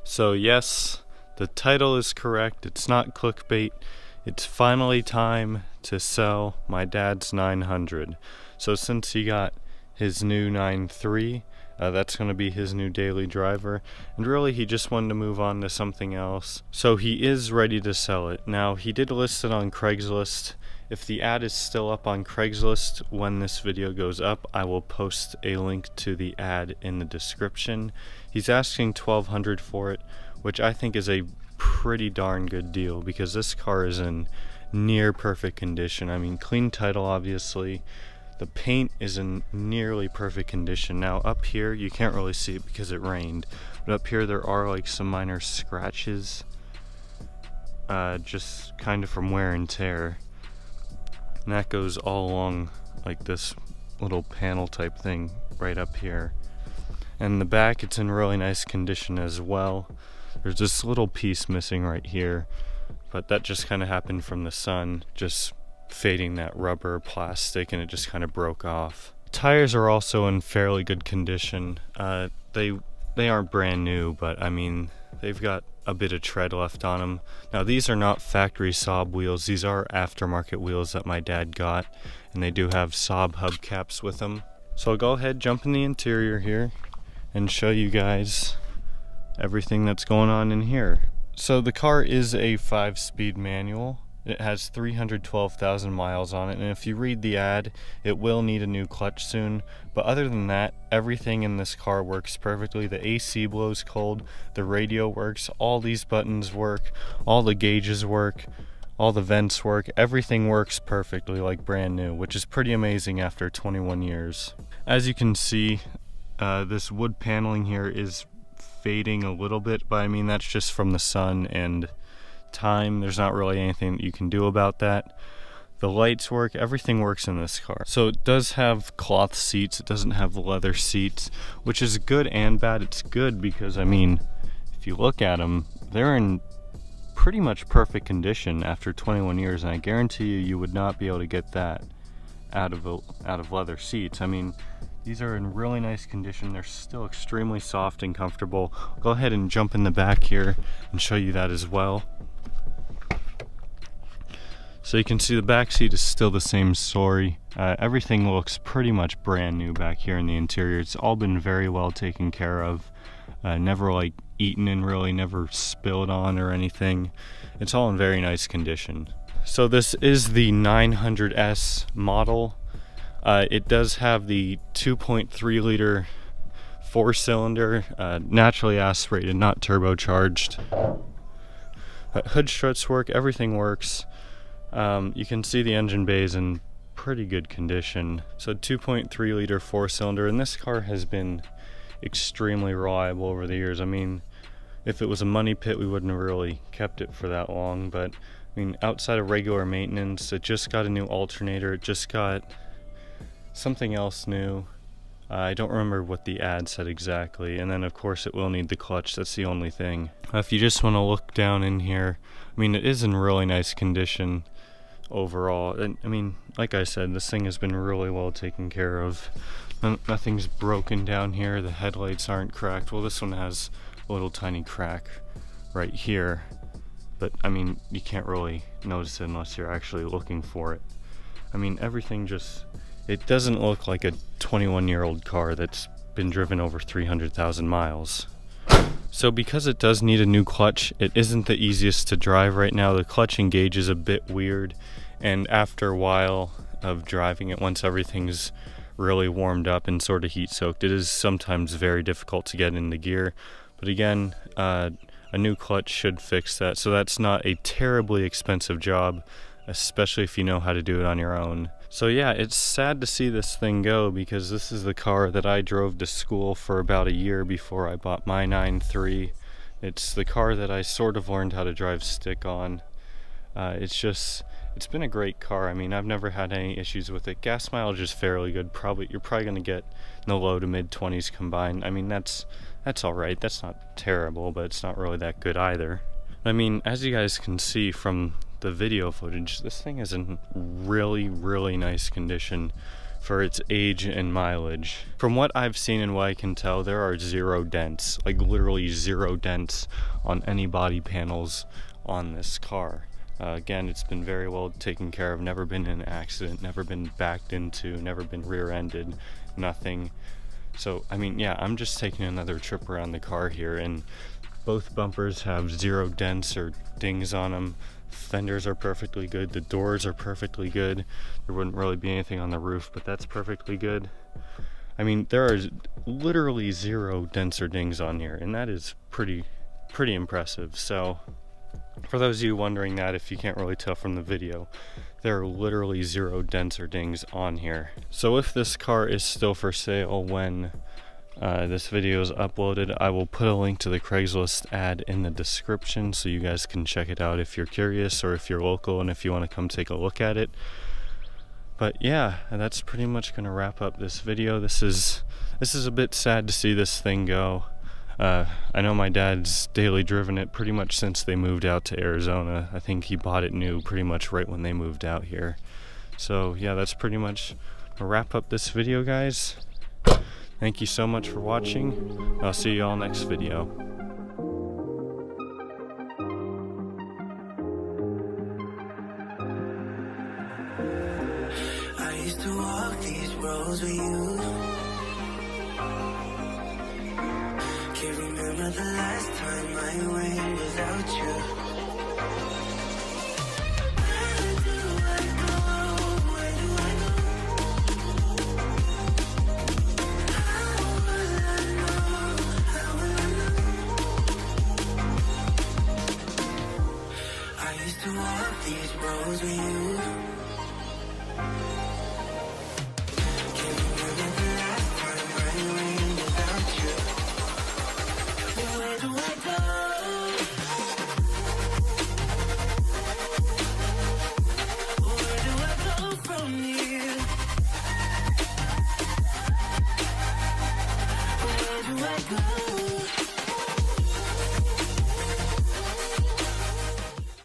So yes, the title is correct. It's not clickbait. It's finally time to sell my dad's 900. So since he got his new 9.3, that's going to be his new daily driver, and really he just wanted to move on to something else. So he is ready to sell it. Now, he did list it on Craigslist. If the ad is still up on Craigslist when this video goes up, I will post a link to the ad in the description. He's asking $1,200 for it, which I think is a pretty darn good deal because this car is in near perfect condition. I mean, clean title, obviously. The paint is in nearly perfect condition. Now up here you can't really see it because it rained, but up here there are like some minor scratches, just kind of from wear and tear, and that goes all along like this little panel type thing right up here. And the back, it's in really nice condition as well. There's this little piece missing right here, but that just kind of happened from the sun just fading that rubber plastic, and it just kind of broke off. Tires are also in fairly good condition. They aren't brand new, but I mean they've got a bit of tread left on them. Now these are not factory Saab wheels. These are aftermarket wheels that my dad got, and they do have Saab hubcaps with them. So I'll go ahead, jump in the interior here and show you guys everything that's going on in here. So the car is a 5-speed manual. It has 312,000 miles on it, and if you read the ad, it will need a new clutch soon. But other than that, everything in this car works perfectly. The AC blows cold, the radio works, all these buttons work, all the gauges work, all the vents work, everything works perfectly like brand new, which is pretty amazing after 21 years. As you can see, this wood paneling here is fading a little bit, but I mean that's just from the sun and time. There's not really anything that you can do about that. The lights work, everything works in this car. So it does have cloth seats, it doesn't have leather seats, which is good and bad. It's good because I mean if you look at them, they're in pretty much perfect condition after 21 years, and I guarantee you would not be able to get that out of leather seats. I mean, these are in really nice condition. They're still extremely soft and comfortable. I'll go ahead and jump in the back here and show you that as well. So you can see the back seat is still the same story. Everything looks pretty much brand new back here in the interior. It's all been very well taken care of. Never like eaten in, really, never spilled on or anything. It's all in very nice condition. So this is the 900S model. It does have the 2.3 liter 4-cylinder, naturally aspirated, not turbocharged. Hood struts work, everything works. You can see the engine bay is in pretty good condition. So 2.3 liter 4-cylinder, and this car has been extremely reliable over the years. I mean, if it was a money pit, we wouldn't have really kept it for that long, but I mean, outside of regular maintenance, it just got a new alternator, it just got something else new. I don't remember what the ad said exactly, and then of course it will need the clutch. That's the only thing. If you just want to look down in here, I mean, it is in really nice condition overall. And I mean, like I said, this thing has been really well taken care of. Nothing's broken down here. The headlights aren't cracked. Well, this one has a little tiny crack right here, but I mean, you can't really notice it unless you're actually looking for it. I mean, everything just, it doesn't look like a 21-year-old car that's been driven over 300,000 miles. So because it does need a new clutch, it isn't the easiest to drive right now. The clutch engage is a bit weird, and after a while of driving it, once everything's really warmed up and sort of heat soaked, it is sometimes very difficult to get into gear. But again, a new clutch should fix that, so that's not a terribly expensive job, especially if you know how to do it on your own. So yeah, it's sad to see this thing go because this is the car that I drove to school for about a year before I bought my 9.3. It's the car that I sort of learned how to drive stick on. It's been a great car. I mean, I've never had any issues with it. Gas mileage is fairly good. You're probably going to get in the low to mid 20s combined. I mean, that's all right. That's not terrible, but it's not really that good either. I mean, as you guys can see from the video footage, this thing is in really, really nice condition for its age and mileage. From what I've seen and what I can tell, there are 0 dents, like literally 0 dents on any body panels on this car. Again, it's been very well taken care of, never been in an accident, never been backed into, never been rear-ended, nothing. So, I mean, yeah, I'm just taking another trip around the car here, and both bumpers have 0 dents or dings on them. Fenders are perfectly good. The doors are perfectly good. There wouldn't really be anything on the roof, but that's perfectly good. I mean, there are literally 0 dents or dings on here, and that is pretty impressive. So, for those of you wondering that, if you can't really tell from the video, there are literally 0 dents or dings on here. So if this car is still for sale when this video is uploaded, I will put a link to the Craigslist ad in the description so you guys can check it out if you're curious or if you're local and if you want to come take a look at it. But yeah, that's pretty much going to wrap up this video. This is a bit sad to see this thing go. I know my dad's daily driven it pretty much since they moved out to Arizona. I think he bought it new pretty much right when they moved out here. So yeah, that's pretty much a wrap up this video, guys. Thank you so much for watching. I'll see you all next video. I used to walk these roads with you. Can't remember the last time I went without you. Where do I go? Where do I go? How will I know? How will I know? I used to walk these roads with you. Can't remember the last time I went without you. Where do I go? Where do I go from here? Where do I go?